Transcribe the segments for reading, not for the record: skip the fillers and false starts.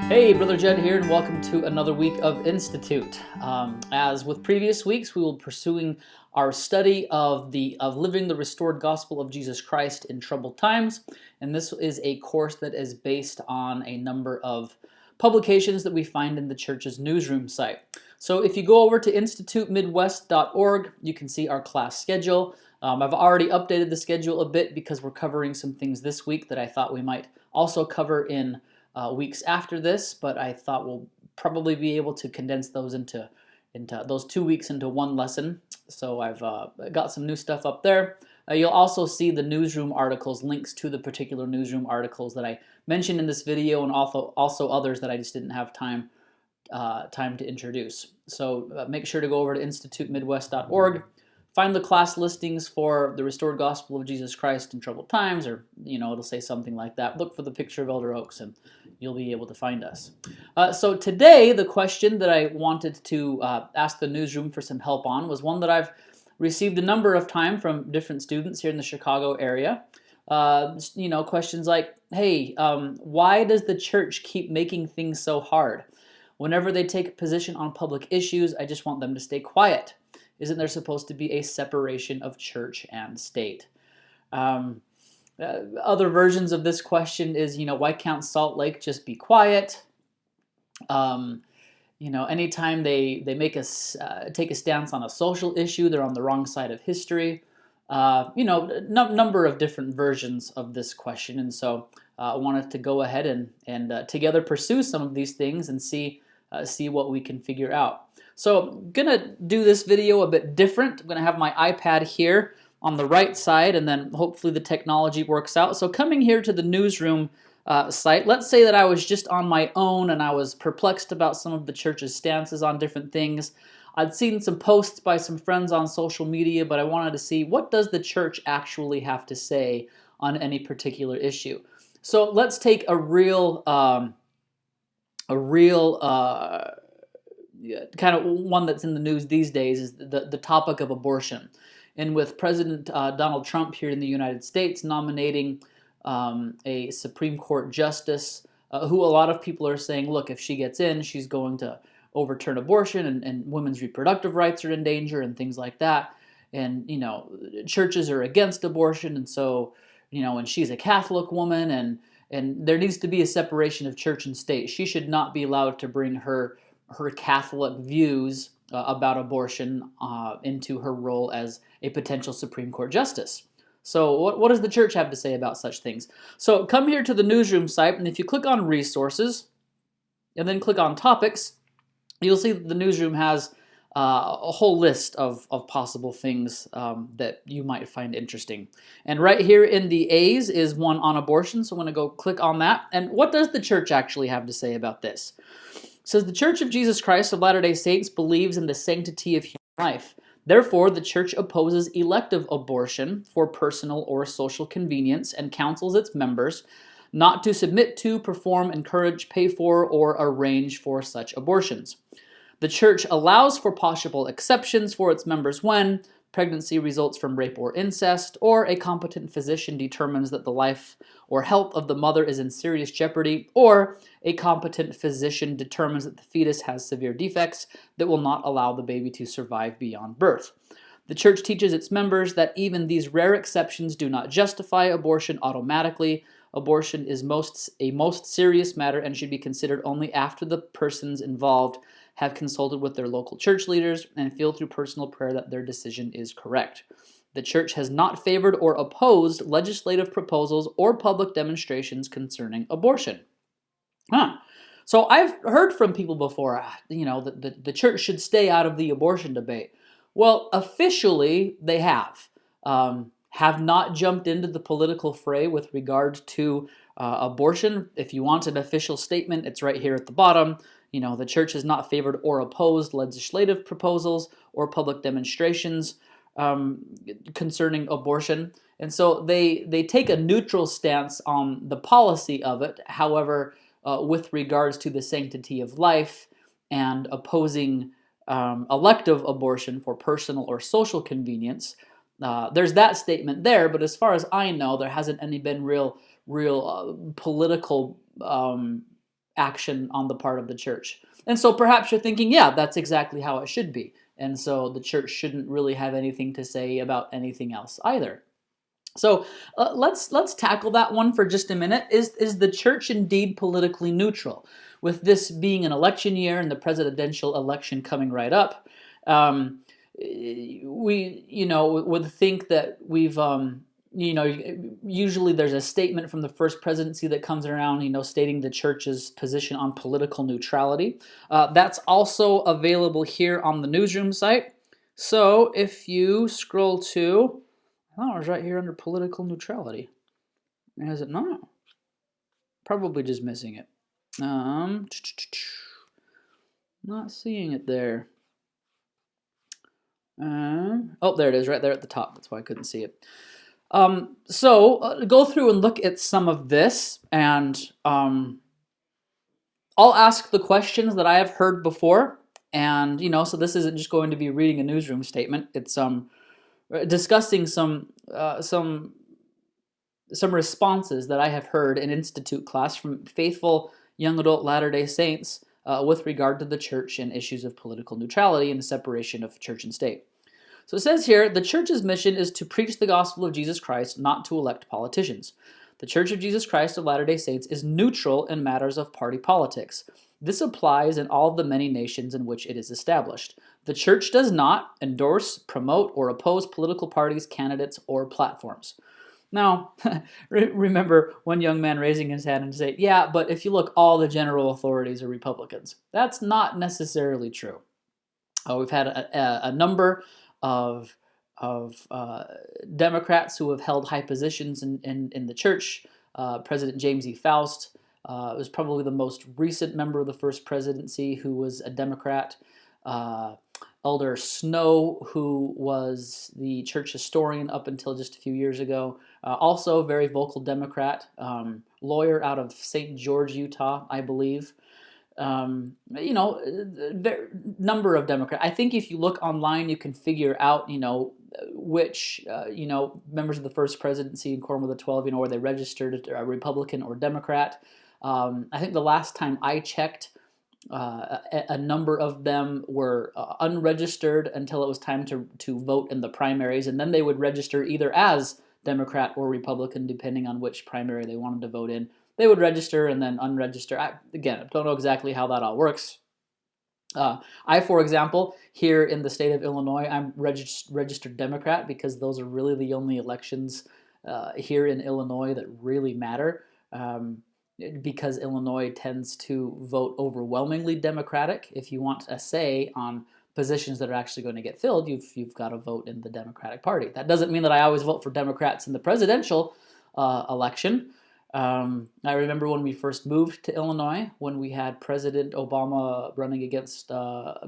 Hey, Brother Jed here, and welcome to another week of Institute. As with previous weeks, we will be pursuing our study of living the restored gospel of Jesus Christ in troubled times, and this is a course that is based on a number of publications that we find in the church's newsroom site. So if you go over to institutemidwest.org, you can see our class schedule. I've already updated the schedule a bit because we're covering some things this week that I thought we might also cover in weeks after this, but I thought we'll probably be able to condense those into those 2 weeks into one lesson. So I've got some new stuff up there. You'll also see the newsroom articles, links to the particular newsroom articles that I mentioned in this video, and also others that I just didn't have time to introduce. So make sure to go over to institutemidwest.org. Find the class listings for the Restored Gospel of Jesus Christ in Troubled Times, or, it'll say something like that. Look for the picture of Elder Oaks, and you'll be able to find us. So today, the question that I wanted to ask the newsroom for some help on was one that I've received a number of times from different students here in the Chicago area. Questions like, hey, why does the church keep making things so hard? Whenever they take a position on public issues, I just want them to stay quiet. Isn't there supposed to be a separation of church and state? Other versions of this question is, why can't Salt Lake just be quiet? Anytime they make us take a stance on a social issue, they're on the wrong side of history. Number of different versions of this question, and so I wanted to go ahead and together pursue some of these things and see what we can figure out. So I'm going to do this video a bit different. I'm going to have my iPad here on the right side, and then hopefully the technology works out. So coming here to the newsroom site, let's say that I was just on my own and I was perplexed about some of the church's stances on different things. I'd seen some posts by some friends on social media, but I wanted to see, what does the church actually have to say on any particular issue? So let's take a real kind of one that's in the news these days is the topic of abortion. And with President Donald Trump here in the United States nominating a Supreme Court justice who a lot of people are saying, look, if she gets in, she's going to overturn abortion and women's reproductive rights are in danger and things like that. And, churches are against abortion. And so, and she's a Catholic woman and there needs to be a separation of church and state. She should not be allowed to bring her Catholic views about abortion into her role as a potential Supreme Court justice. So what does the church have to say about such things? So come here to the newsroom site, and if you click on resources and then click on topics, you'll see that the newsroom has a whole list of possible things that you might find interesting. And right here in the A's is one on abortion, so I'm going to go click on that. And what does the church actually have to say about this? It says, the Church of Jesus Christ of Latter-day Saints believes in the sanctity of human life. Therefore, the church opposes elective abortion for personal or social convenience and counsels its members not to submit to, perform, encourage, pay for, or arrange for such abortions. The church allows for possible exceptions for its members when pregnancy results from rape or incest, or a competent physician determines that the life or health of the mother is in serious jeopardy, or a competent physician determines that the fetus has severe defects that will not allow the baby to survive beyond birth. The church teaches its members that even these rare exceptions do not justify abortion automatically. Abortion is a most serious matter and should be considered only after the persons involved have consulted with their local church leaders and feel through personal prayer that their decision is correct. The church has not favored or opposed legislative proposals or public demonstrations concerning abortion. So I've heard from people before, that the church should stay out of the abortion debate. Well, officially, they have not jumped into the political fray with regard to abortion. If you want an official statement, it's right here at the bottom. The church has not favored or opposed legislative proposals or public demonstrations concerning abortion. And so they take a neutral stance on the policy of it. However, with regards to the sanctity of life and opposing elective abortion for personal or social convenience, there's that statement there. But as far as I know, there hasn't any been real political action on the part of the church. And so perhaps you're thinking, yeah, that's exactly how it should be. And so the church shouldn't really have anything to say about anything else either. So let's tackle that one for just a minute. Is the church indeed politically neutral? With this being an election year and the presidential election coming right up, we would think that we've usually there's a statement from the first presidency that comes around, stating the church's position on political neutrality. That's also available here on the newsroom site. So if you scroll to, oh, it's right here under political neutrality. Is it not? Probably just missing it. Not seeing it there. Oh, there it is, right there at the top. That's why I couldn't see it. So go through and look at some of this, and I'll ask the questions that I have heard before. And so this isn't just going to be reading a newsroom statement. It's discussing some responses that I have heard in institute class from faithful young adult Latter-day Saints with regard to the church and issues of political neutrality and the separation of church and state. So it says here, the church's mission is to preach the gospel of Jesus Christ, not to elect politicians. The Church of Jesus Christ of Latter-day Saints is neutral in matters of party politics. This applies in all of the many nations in which it is established. The church does not endorse, promote, or oppose political parties, candidates, or platforms. Now, remember one young man raising his hand and saying, yeah, but if you look, all the general authorities are Republicans. That's not necessarily true. We've had a number of Democrats who have held high positions in the church. President James E. Faust was probably the most recent member of the first presidency who was a Democrat. Elder Snow, who was the church historian up until just a few years ago, also a very vocal Democrat, lawyer out of St. George, Utah, I believe. Number of Democrats. I think if you look online, you can figure out, which, members of the first presidency in Quorum of the 12, were they registered a Republican or Democrat. I think the last time I checked, a number of them were unregistered until it was time to vote in the primaries, and then they would register either as Democrat or Republican, depending on which primary they wanted to vote in. They would register and then unregister. I don't know exactly how that all works. I, for example, here in the state of Illinois, I'm registered Democrat because those are really the only elections here in Illinois that really matter. Because Illinois tends to vote overwhelmingly Democratic. If you want a say on positions that are actually going to get filled, you've got to vote in the Democratic Party. That doesn't mean that I always vote for Democrats in the presidential election. I remember when we first moved to Illinois, when we had President Obama running against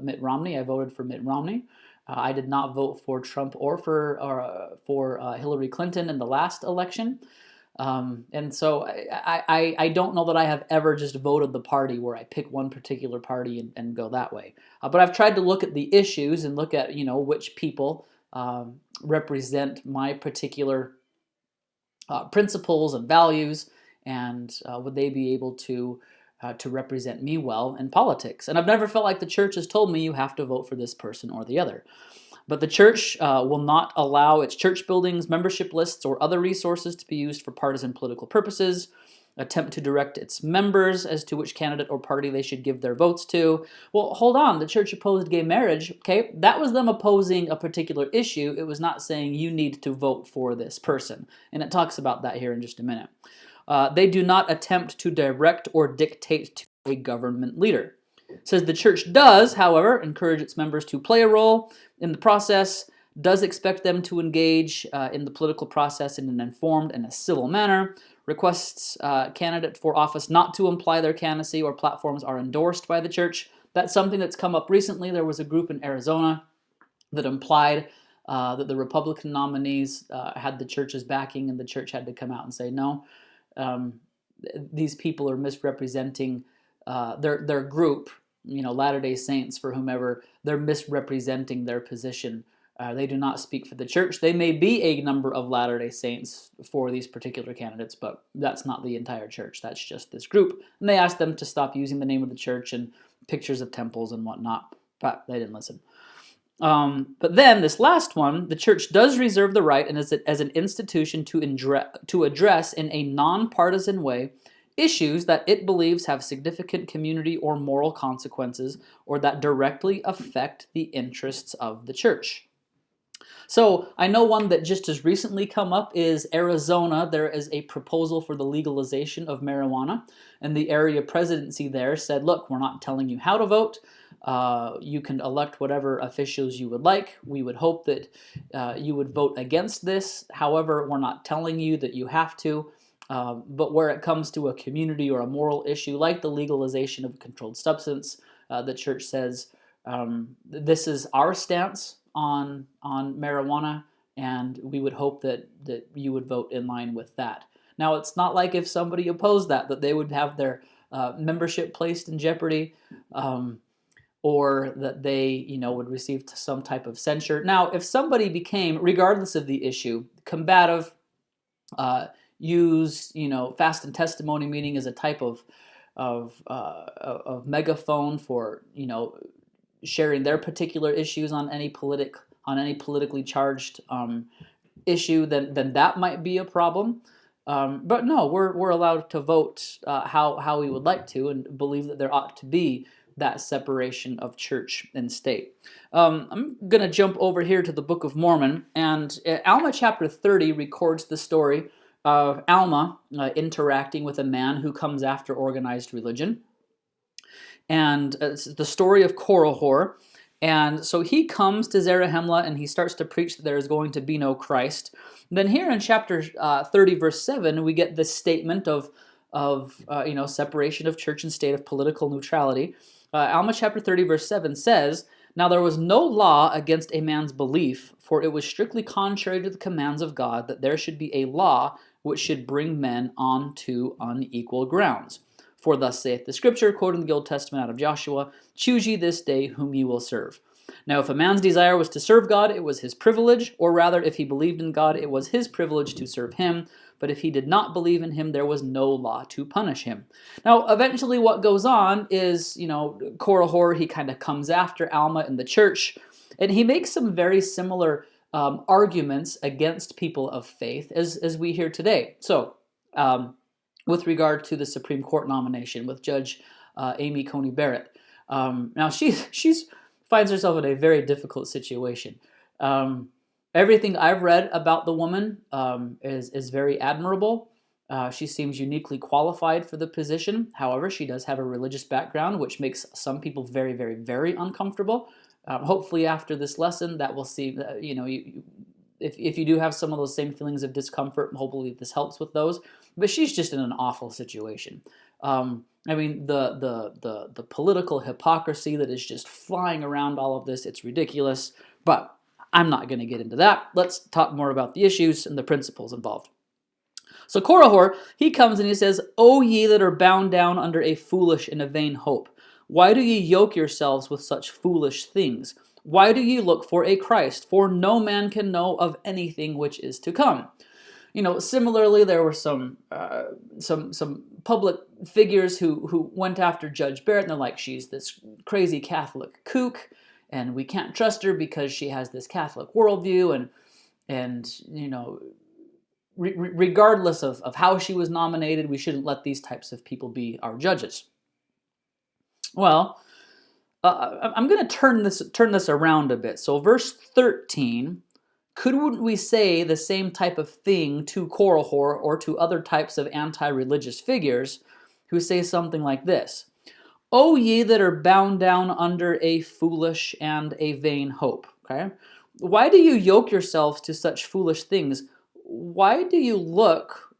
Mitt Romney, I voted for Mitt Romney. I did not vote for Trump or for Hillary Clinton in the last election. And so I don't know that I have ever just voted the party where I pick one particular party and go that way. But I've tried to look at the issues and look at, which people represent my particular principles and values, and would they be able to represent me well in politics. And I've never felt like the church has told me you have to vote for this person or the other. But the church will not allow its church buildings, membership lists, or other resources to be used for partisan political purposes, attempt to direct its members as to which candidate or party they should give their votes to. Well, hold on, the church opposed gay marriage, okay? That was them opposing a particular issue. It was not saying you need to vote for this person. And it talks about that here in just a minute. They do not attempt to direct or dictate to a government leader. It says the church does, however, encourage its members to play a role in the process, does expect them to engage in the political process in an informed and a civil manner, requests candidate for office not to imply their candidacy or platforms are endorsed by the church. That's something that's come up recently. There was a group in Arizona that implied that the Republican nominees had the church's backing, and the church had to come out and say, no, these people are misrepresenting their group, Latter-day Saints, for whomever, they're misrepresenting their position They do not speak for the church. They may be a number of Latter-day Saints for these particular candidates, but that's not the entire church. That's just this group. And they asked them to stop using the name of the church and pictures of temples and whatnot, but they didn't listen. But then this last one, the church does reserve the right and as an institution to address in a nonpartisan way issues that it believes have significant community or moral consequences or that directly affect the interests of the church. So I know one that just has recently come up is Arizona. There is a proposal for the legalization of marijuana, and the area presidency there said, look, we're not telling you how to vote. You can elect whatever officials you would like. We would hope that you would vote against this. However, we're not telling you that you have to. But where it comes to a community or a moral issue like the legalization of a controlled substance, the church says this is our stance on marijuana, and we would hope that you would vote in line with that. Now, it's not like if somebody opposed that they would have their membership placed in jeopardy, or that they would receive some type of censure. Now, if somebody became, regardless of the issue, combative, use fast and testimony meeting as a type of megaphone for sharing their particular issues on any politically charged issue, then that might be a problem. But no, we're allowed to vote how we would like to, and believe that there ought to be that separation of church and state. I'm going to jump over here to the Book of Mormon, and Alma chapter 30 records the story of Alma interacting with a man who comes after organized religion. And it's the story of Korihor. And so he comes to Zarahemla and he starts to preach that there is going to be no Christ. And then here in chapter 30, verse 7, we get this statement of separation of church and state, of political neutrality. Alma chapter 30, verse 7 says, "Now there was no law against a man's belief, for it was strictly contrary to the commands of God that there should be a law which should bring men on to unequal grounds. For thus saith the Scripture," quoting the Old Testament out of Joshua, "Choose ye this day whom ye will serve. Now if a man's desire was to serve God, it was his privilege, or rather if he believed in God, it was his privilege to serve him. But if he did not believe in him, there was no law to punish him." Now eventually what goes on is, Korihor, he kind of comes after Alma in the church, and he makes some very similar arguments against people of faith as we hear today. So, with regard to the Supreme Court nomination with Judge Amy Coney Barrett. Now she's finds herself in a very difficult situation. Everything I've read about the woman is very admirable. She seems uniquely qualified for the position. However, she does have a religious background, which makes some people very, very, very uncomfortable. Hopefully after this lesson that we'll see, if you do have some of those same feelings of discomfort, hopefully this helps with those. But she's just in an awful situation. The political hypocrisy that is just flying around all of this, it's ridiculous. But I'm not going to get into that. Let's talk more about the issues and the principles involved. So Korihor, he comes and he says, "O ye that are bound down under a foolish and a vain hope, why do ye yoke yourselves with such foolish things? Why do ye look for a Christ? For no man can know of anything which is to come." Similarly, there were some public figures who went after Judge Barrett, and they're like, she's this crazy Catholic kook, and we can't trust her because she has this Catholic worldview, and regardless of how she was nominated, we shouldn't let these types of people be our judges. Well, I'm going to turn this around a bit. So verse 13, couldn't we say the same type of thing to Korihor or to other types of anti-religious figures who say something like this? "O ye that are bound down under a foolish and a vain hope." Okay? Why do you yoke yourselves to such foolish things? Why do you look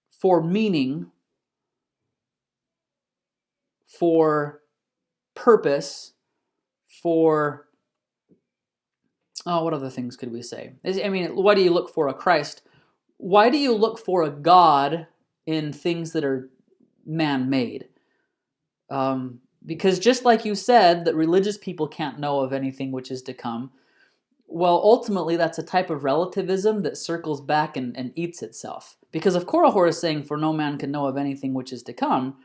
for meaning, for purpose, for what other things could we say? Why do you look for a Christ? Why do you look for a God in things that are man-made? Because just like you said, that religious people can't know of anything which is to come, well, ultimately, that's a type of relativism that circles back and eats itself. Because if Korihor is saying, for no man can know of anything which is to come,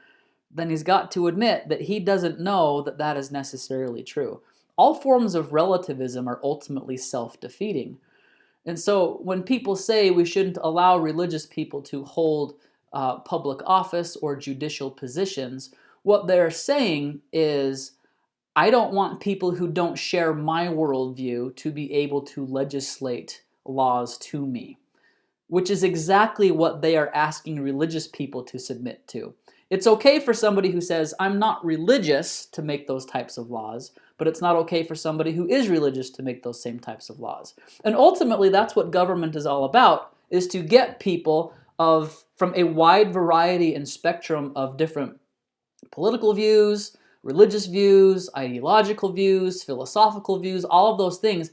then he's got to admit that he doesn't know that that is necessarily true. All forms of relativism are ultimately self-defeating. And so when people say we shouldn't allow religious people to hold public office or judicial positions, what they're saying is, I don't want people who don't share my worldview to be able to legislate laws to me, which is exactly what they are asking religious people to submit to. It's okay for somebody who says, I'm not religious, to make those types of laws, but it's not okay for somebody who is religious to make those same types of laws. And ultimately, that's what government is all about, is to get people from a wide variety and spectrum of different political views, religious views, ideological views, philosophical views, all of those things.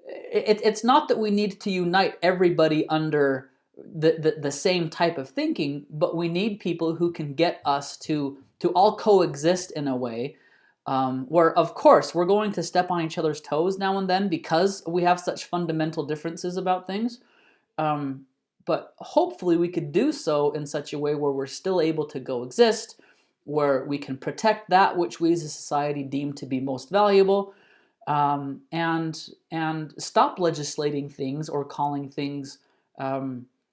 It's not that we need to unite everybody under the same type of thinking, but we need people who can get us to all coexist in a way where, of course, we're going to step on each other's toes now and then because we have such fundamental differences about things. But hopefully we could do so in such a way where we're still able to coexist, where we can protect that which we as a society deem to be most valuable, and stop legislating things or calling things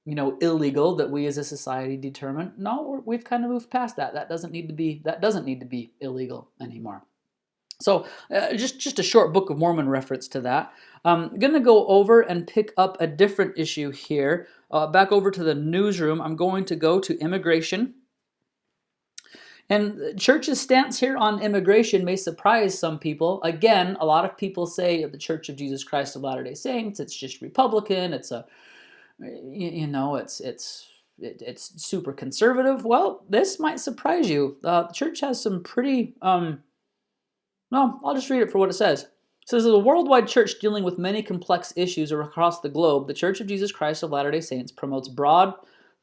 illegal that we as a society determine. No, we've kind of moved past that. That doesn't need to be illegal anymore. So just a short Book of Mormon reference to that. I'm going to go over and pick up a different issue here. Back over to the newsroom, I'm going to go to immigration. And the church's stance here on immigration may surprise some people. Again, a lot of people say the Church of Jesus Christ of Latter-day Saints, it's just Republican, it's super conservative. Well, this might surprise you. The church has some pretty, I'll just read it for what it says. It says, as a worldwide church dealing with many complex issues across the globe, the Church of Jesus Christ of Latter-day Saints promotes broad,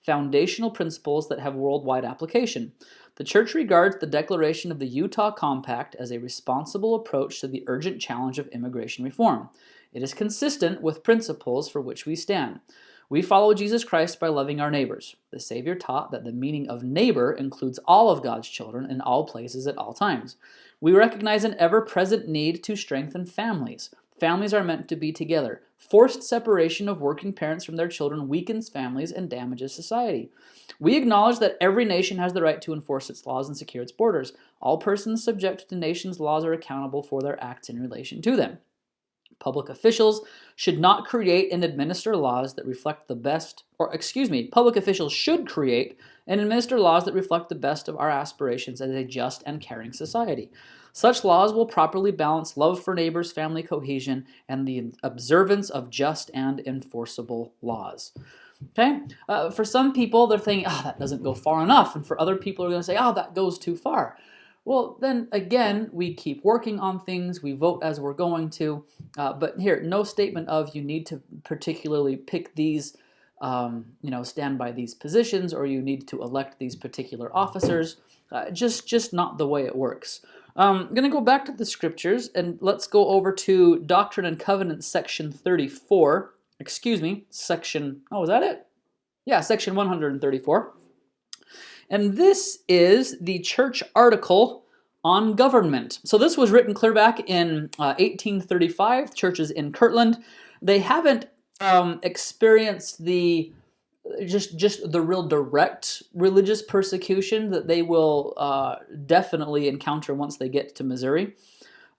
foundational principles that have worldwide application. The church regards the declaration of the Utah Compact as a responsible approach to the urgent challenge of immigration reform. It is consistent with principles for which we stand. We follow Jesus Christ by loving our neighbors. The Savior taught that the meaning of neighbor includes all of God's children in all places at all times. We recognize an ever-present need to strengthen families. Families are meant to be together. Forced separation of working parents from their children weakens families and damages society. We acknowledge that every nation has the right to enforce its laws and secure its borders. All persons subject to nations' laws are accountable for their acts in relation to them. Public officials should not create and administer laws that reflect the best, public officials should create and administer laws that reflect the best of our aspirations as a just and caring society. Such laws will properly balance love for neighbors, family cohesion, and the observance of just and enforceable laws. Okay? For some people, they're thinking, that doesn't go far enough. And for other people, are going to say, that goes too far. Well, then again, we keep working on things, we vote as we're going to, but here, no statement of you need to particularly pick these, stand by these positions, or you need to elect these particular officers. Just not the way it works. I'm going to go back to the scriptures, and let's go over to Doctrine and Covenants, section 34. Section, is that it? Yeah, section 134. And this is the church article on government. So this was written clear back in 1835, churches in Kirtland. They haven't experienced the just the real direct religious persecution that they will definitely encounter once they get to Missouri.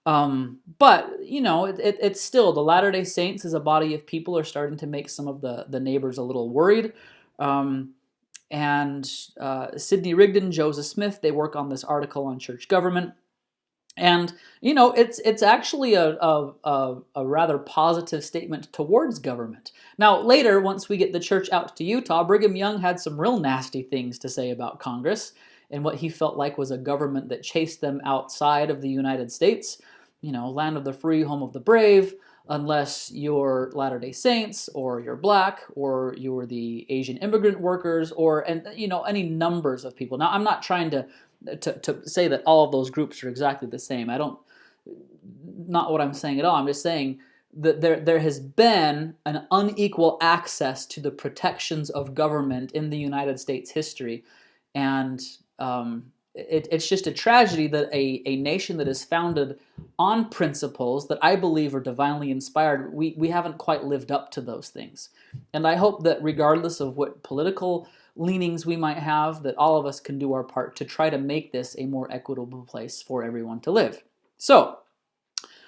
But, it's still, the Latter-day Saints as a body of people are starting to make some of the neighbors a little worried. And Sidney Rigdon, Joseph Smith, they work on this article on church government. And, it's actually a rather positive statement towards government. Now, later, once we get the church out to Utah, Brigham Young had some real nasty things to say about Congress and what he felt like was a government that chased them outside of the United States, land of the free, home of the brave, unless you're Latter-day Saints, or you're black, or you're the Asian immigrant workers, or any numbers of people. Now, I'm not trying to to say that all of those groups are exactly the same. Not what I'm saying at all. I'm just saying that there has been an unequal access to the protections of government in the United States history, and it's just a tragedy that a nation that is founded on principles that I believe are divinely inspired, we haven't quite lived up to those things. And I hope that regardless of what political leanings we might have, that all of us can do our part to try to make this a more equitable place for everyone to live. So,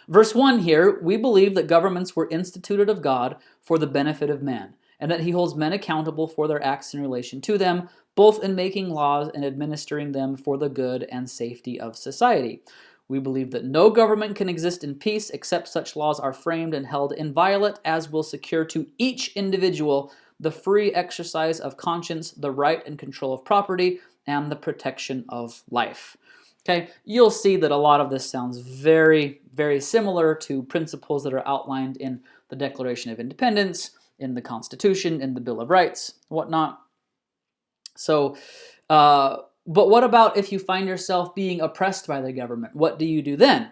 verse 1 here, we believe that governments were instituted of God for the benefit of man, and that he holds men accountable for their acts in relation to them, both in making laws and administering them for the good and safety of society. We believe that no government can exist in peace except such laws are framed and held inviolate as will secure to each individual the free exercise of conscience, the right and control of property, and the protection of life. Okay, you'll see that a lot of this sounds very, very similar to principles that are outlined in the Declaration of Independence, in the Constitution, in the Bill of Rights, whatnot. So, but what about if you find yourself being oppressed by the government? What do you do then?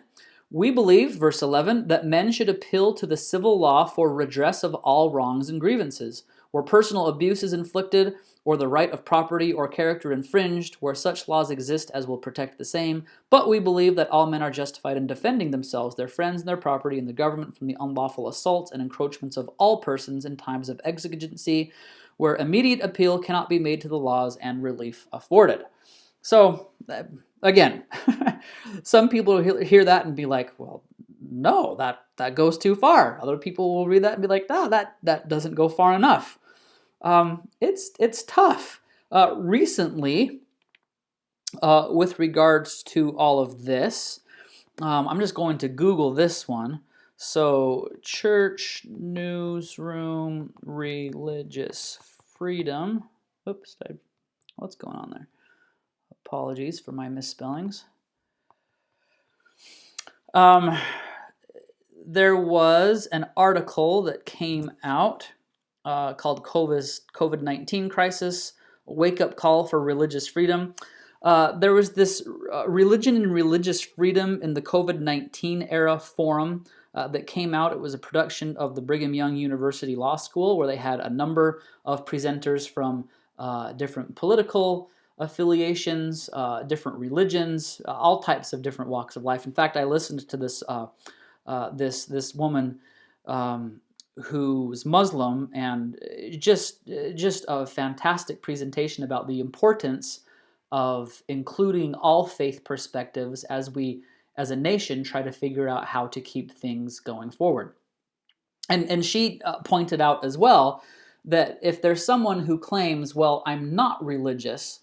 We believe, verse 11, that men should appeal to the civil law for redress of all wrongs and grievances, where personal abuse is inflicted, or the right of property or character infringed, where such laws exist as will protect the same. But we believe that all men are justified in defending themselves, their friends, and their property, and the government from the unlawful assaults and encroachments of all persons in times of exigency, where immediate appeal cannot be made to the laws and relief afforded. So, again, some people will hear that and be like, well, no, that goes too far. Other people will read that and be like, no, that doesn't go far enough. It's tough. Recently, with regards to all of this, I'm just going to Google this one. So, church newsroom religious freedom. Oops, what's going on there? Apologies for my misspellings. There was an article that came out called COVID-19 Crisis, a wake-up call for religious freedom. There was this religion and religious freedom in the COVID-19 era forum that came out. It was a production of the Brigham Young University Law School, where they had a number of presenters from different political affiliations, different religions, all types of different walks of life. In fact, I listened to this this woman who's Muslim, and just a fantastic presentation about the importance of including all faith perspectives as we, as a nation, try to figure out how to keep things going forward. And she pointed out as well that if there's someone who claims, well, I'm not religious,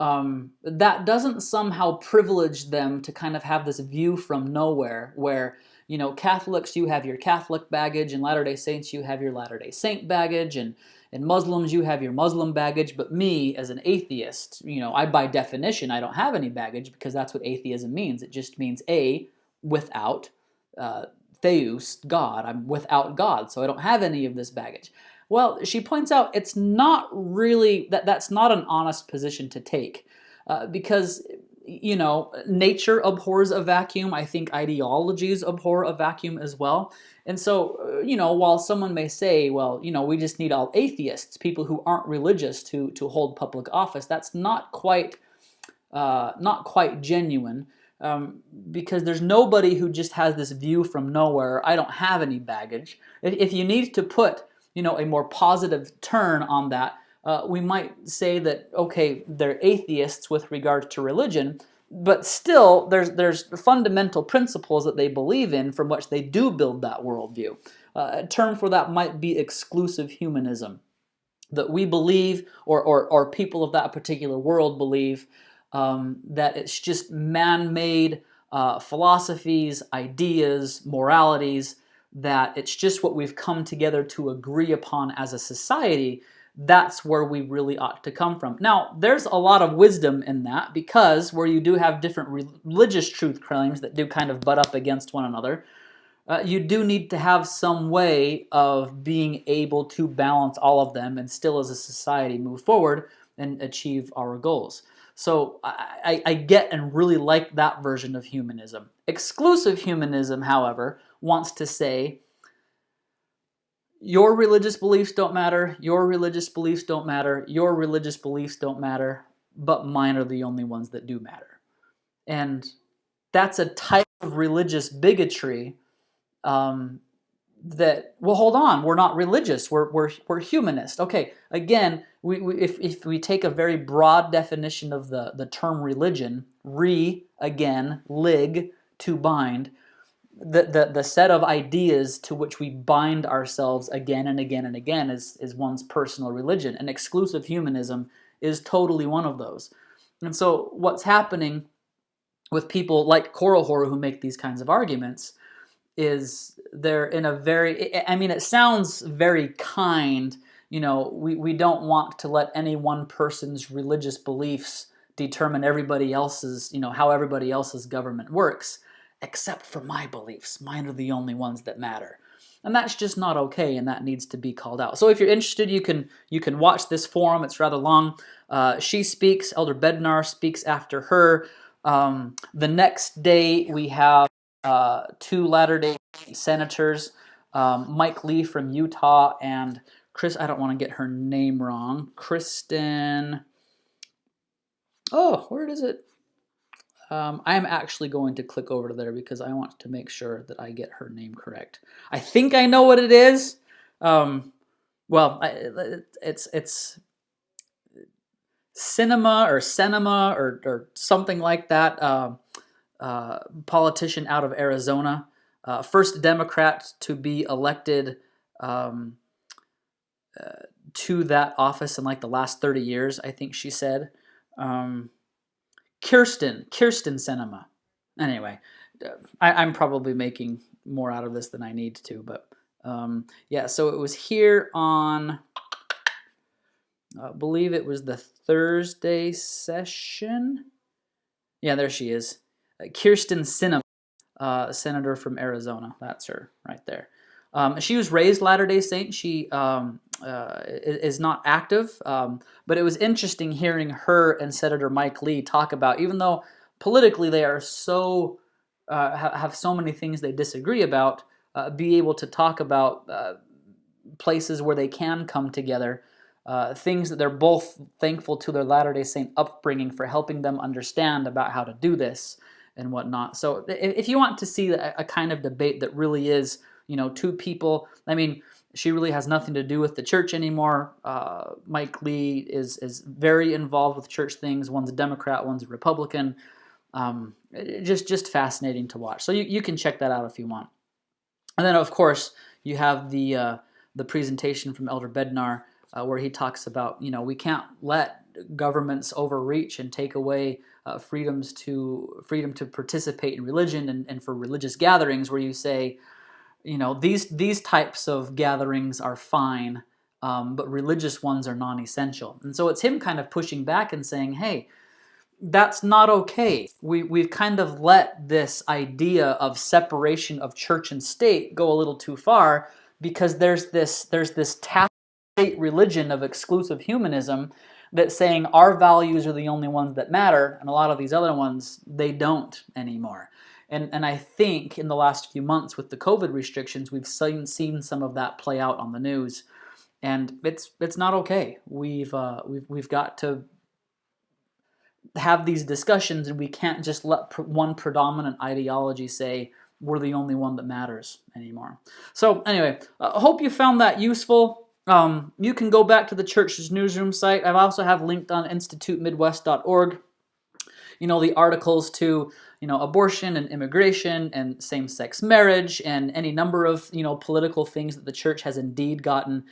that doesn't somehow privilege them to kind of have this view from nowhere where, you know, Catholics, you have your Catholic baggage, and Latter-day Saints, you have your Latter-day Saint baggage, and Muslims, you have your Muslim baggage, but me, as an atheist, you know, by definition, I don't have any baggage, because that's what atheism means. It just means, without, theus, God. I'm without God, so I don't have any of this baggage. Well, she points out it's not really, that's not an honest position to take, because, you know, nature abhors a vacuum. I think ideologies abhor a vacuum as well. And so, you know, while someone may say, well, you know, we just need all atheists, people who aren't religious, to hold public office, that's not quite genuine, because there's nobody who just has this view from nowhere. I don't have any baggage. If you need to put, you know, a more positive turn on that, we might say that, okay, they're atheists with regard to religion, but still there's fundamental principles that they believe in from which they do build that worldview. A term for that might be exclusive humanism, that we believe, or people of that particular world believe, that it's just man-made philosophies, ideas, moralities, that it's just what we've come together to agree upon as a society. That's where we really ought to come from. Now, there's a lot of wisdom in that, because where you do have different religious truth claims that do kind of butt up against one another, you do need to have some way of being able to balance all of them and still, as a society, move forward and achieve our goals. So I get and really like that version of humanism. Exclusive humanism, however, wants to say your religious beliefs don't matter, your religious beliefs don't matter, your religious beliefs don't matter, but mine are the only ones that do matter. And that's a type of religious bigotry that, well, hold on, we're not religious, we're humanist. Okay, again, if we take a very broad definition of the term religion, again, lig, to bind, the set of ideas to which we bind ourselves again and again and again is one's personal religion. And exclusive humanism is totally one of those. And so what's happening with people like Korihor who make these kinds of arguments is they're in a very, I mean, it sounds very kind, we don't want to let any one person's religious beliefs determine everybody else's, how everybody else's government works, except for my beliefs. Mine are the only ones that matter. And that's just not okay, and that needs to be called out. So if you're interested, you can watch this forum. It's rather long. She speaks. Elder Bednar speaks after her. The next day we have two Latter-day senators, Mike Lee from Utah and I don't want to get her name wrong, Kristen, where is it? I'm actually going to click over to there because I want to make sure that I get her name correct. I think I know what it is. It's Cinema or something like that. Politician out of Arizona, first Democrat to be elected to that office in like the last 30 years, I think she said. Kirsten Sinema. Anyway, I'm probably making more out of this than I need to, but yeah, so it was here on, I believe it was the Thursday session. Yeah, there she is. Kirsten Sinema, senator from Arizona. That's her right there. She was raised Latter-day Saint. She is not active, but it was interesting hearing her and Senator Mike Lee talk about, even though politically they are so have so many things they disagree about, be able to talk about places where they can come together, things that they're both thankful to their Latter-day Saint upbringing for helping them understand about how to do this and whatnot. So if you want to see a kind of debate that really is, two people, I mean, she really has nothing to do with the church anymore. Mike Lee is very involved with church things. One's a Democrat, one's a Republican. Just fascinating to watch. So you can check that out if you want. And then, of course, you have the presentation from Elder Bednar where he talks about, we can't let governments overreach and take away freedom to participate in religion and for religious gatherings, where you say, these types of gatherings are fine, but religious ones are non-essential. And so it's him kind of pushing back and saying, hey, that's not okay. We've kind of let this idea of separation of church and state go a little too far, because there's this tacit state religion of exclusive humanism that's saying our values are the only ones that matter, and a lot of these other ones, they don't anymore. And I think in the last few months with the COVID restrictions, we've seen some of that play out on the news, and it's not okay. We've got to have these discussions, and we can't just let one predominant ideology say we're the only one that matters anymore. So anyway, I hope you found that useful. You can go back to the church's newsroom site. I also have linked on institutemidwest.org, the articles to, abortion and immigration and same-sex marriage and any number of, political things that the church has indeed gotten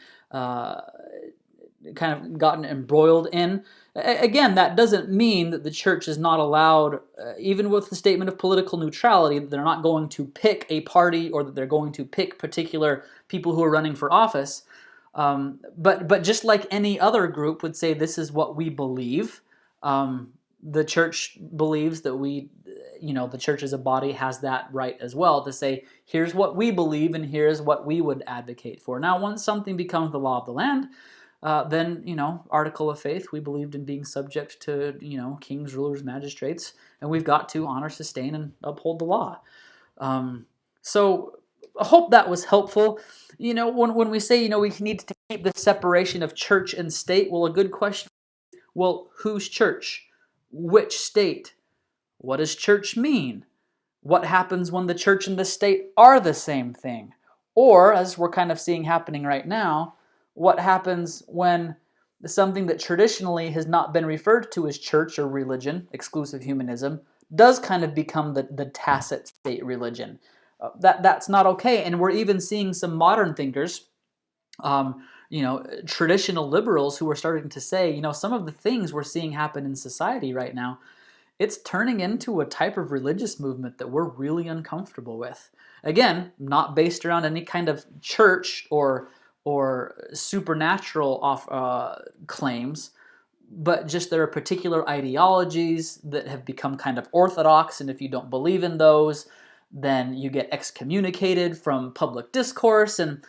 embroiled in. Again, that doesn't mean that the church is not allowed, even with the statement of political neutrality, that they're not going to pick a party or that they're going to pick particular people who are running for office. But just like any other group would say, this is what we believe. The church believes that the church as a body has that right as well to say, here's what we believe and here's what we would advocate for. Now, once something becomes the law of the land, then, article of faith, we believed in being subject to, kings, rulers, magistrates, and we've got to honor, sustain, and uphold the law. So I hope that was helpful. When we say, we need to keep the separation of church and state, well, a good question, well, whose church? Which state? What does church mean? What happens when the church and the state are the same thing? Or, as we're kind of seeing happening right now, what happens when something that traditionally has not been referred to as church or religion, exclusive humanism, does kind of become the tacit state religion? That's not okay. And we're even seeing some modern thinkers, traditional liberals, who are starting to say, some of the things we're seeing happen in society right now, it's turning into a type of religious movement that we're really uncomfortable with. Again, not based around any kind of church or supernatural claims, but just there are particular ideologies that have become kind of orthodox, and if you don't believe in those, then you get excommunicated from public discourse, and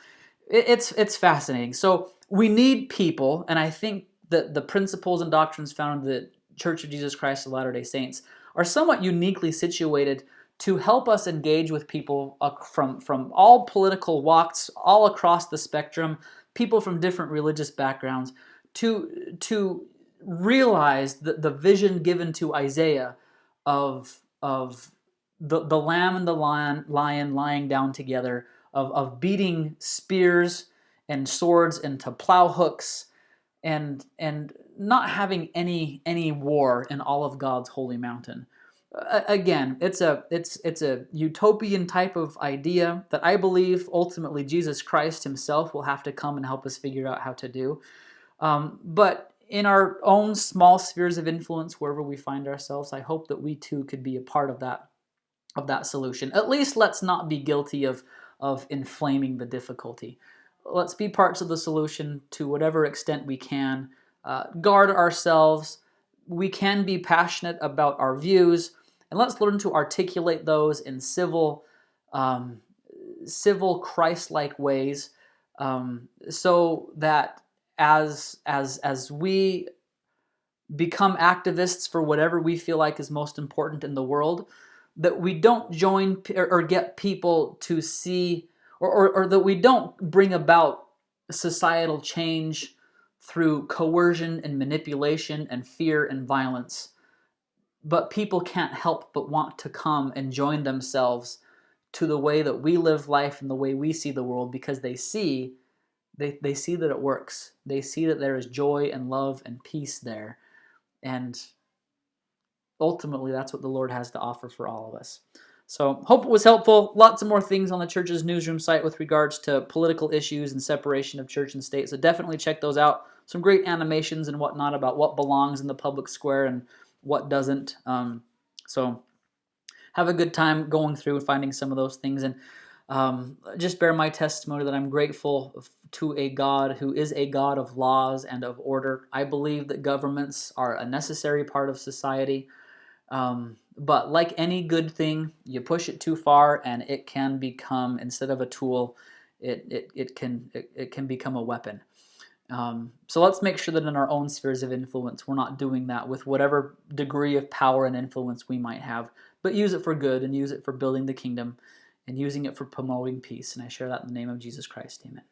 it's fascinating. So we need people, and I think that the principles and doctrines found in the Church of Jesus Christ of Latter-day Saints are somewhat uniquely situated to help us engage with people from all political walks, all across the spectrum, people from different religious backgrounds, to realize the vision given to Isaiah of the lamb and the lion lying down together, of beating spears and swords into plow hooks, and not having any war in all of God's holy mountain. Again, it's a utopian type of idea that I believe ultimately Jesus Christ himself will have to come and help us figure out how to do. But in our own small spheres of influence, wherever we find ourselves, I hope that we too could be a part of that solution. At least let's not be guilty of inflaming the difficulty. Let's be parts of the solution to whatever extent we can. Guard ourselves. We can be passionate about our views, and let's learn to articulate those in civil, Christ-like ways, so that as we become activists for whatever we feel like is most important in the world, that we don't join or get people to see, or that we don't bring about societal change through coercion and manipulation and fear and violence. But people can't help but want to come and join themselves to the way that we live life and the way we see the world, because they see that it works. They see that there is joy and love and peace there. And ultimately, that's what the Lord has to offer for all of us. So, hope it was helpful. Lots of more things on the church's newsroom site with regards to political issues and separation of church and state. So definitely check those out. Some great animations and whatnot about what belongs in the public square and what doesn't. So have a good time going through and finding some of those things. And just bear my testimony that I'm grateful to a God who is a God of laws and of order. I believe that governments are a necessary part of society. But like any good thing, you push it too far and it can become, instead of a tool, it can become a weapon. So let's make sure that in our own spheres of influence, we're not doing that with whatever degree of power and influence we might have, but use it for good and use it for building the kingdom and using it for promoting peace. And I share that in the name of Jesus Christ. Amen.